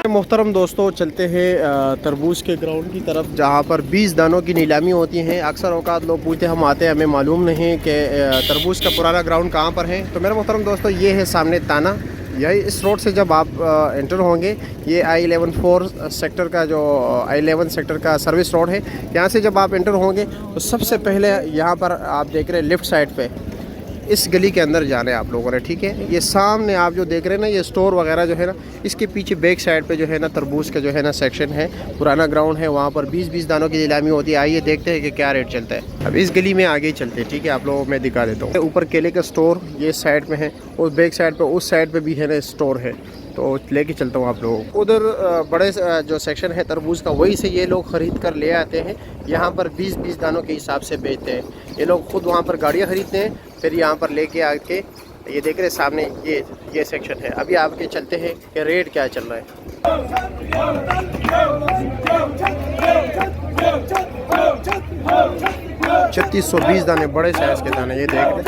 मोहतरम दोस्तों, चलते हैं तरबूज के ग्राउंड की तरफ, जहाँ पर 20 दानों की नीलामी होती हैं। अक्सर औकात लोग पूछते हम आते हैं, हमें मालूम नहीं कि तरबूज का पुराना ग्राउंड कहाँ पर है। तो मेरे मोहतरम दोस्तों, ये है सामने ताना। यही इस रोड से जब आप एंटर होंगे, ये I-11 सेक्टर का जो I-11 सेक्टर का सर्विस रोड है, यहाँ से जब आप एंटर होंगे तो सबसे पहले यहाँ पर आप देख रहे हैं लेफ़्ट साइड पे इस गली के अंदर जाना है आप लोगों ने, ठीक है। ये सामने आप जो देख रहे हैं ना, ये स्टोर वगैरह जो है ना, इसके पीछे बैक साइड पे जो है ना तरबूज का जो है ना सेक्शन है, पुराना ग्राउंड है। वहाँ पर 20-20 दानों की नीलामी होती है। आइए देखते हैं कि क्या रेट चलता है। अब इस गली में आगे चलते हैं, ठीक है, आप लोगों को मैं दिखा देता हूँ। ऊपर केले का स्टोर ये साइड में है और बैक साइड पर उस साइड पर भी है ना स्टोर है, तो लेके चलता हूँ आप लोगों को। उधर बड़े जो सेक्शन है तरबूज का, वही से ये लोग ख़रीद कर ले आते हैं। यहाँ पर 20-20 दानों के हिसाब से बेचते हैं ये लोग। खुद वहाँ पर गाड़ियाँ ख़रीदते हैं, फिर यहाँ पर लेके आके ये देख रहे सामने ये सेक्शन है। अभी आपके चलते हैं कि रेट क्या चल रहा है। 3620 दाने, बड़े साइज के दाने, ये देख रहे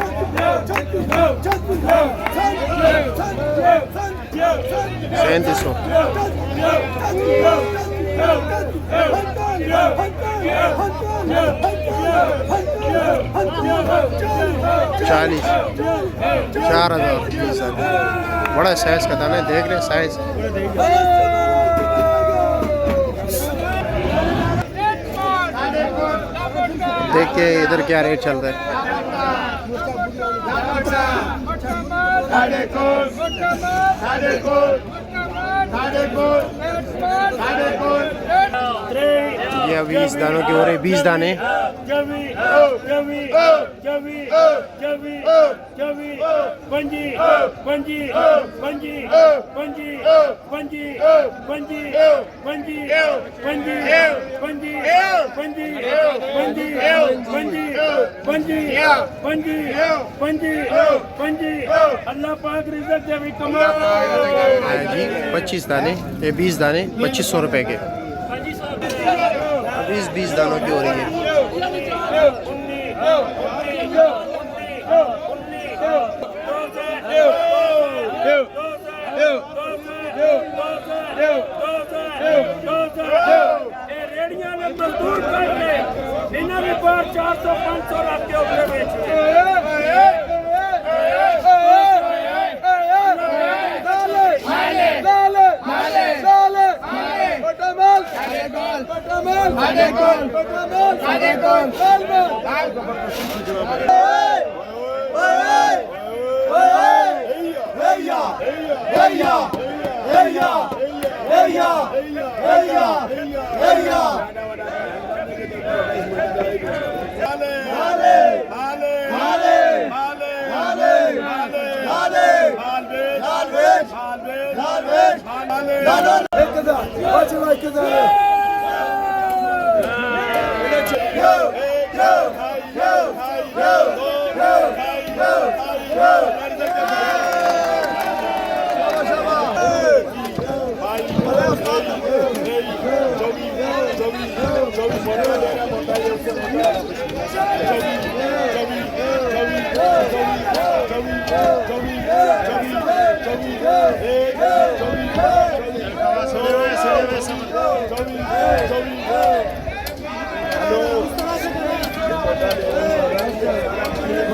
3700। 40 4000 बड़ा साइज का दाना है, देख रहे साइज। देखिए इधर क्या रेट चल रहा है। ये 20 दानों के हो रहे, 20 दाने। अल्लाह पाक रिज़्क़ दे भी कमा जी। 25 दाने, ये 20 दाने 2500 रुपए के। 20 दानों की हो रही है। रेडिया में मजदूर करके इन्हें भी 400-500 लाख के ऊपर बेच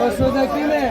Gostou daqui, né?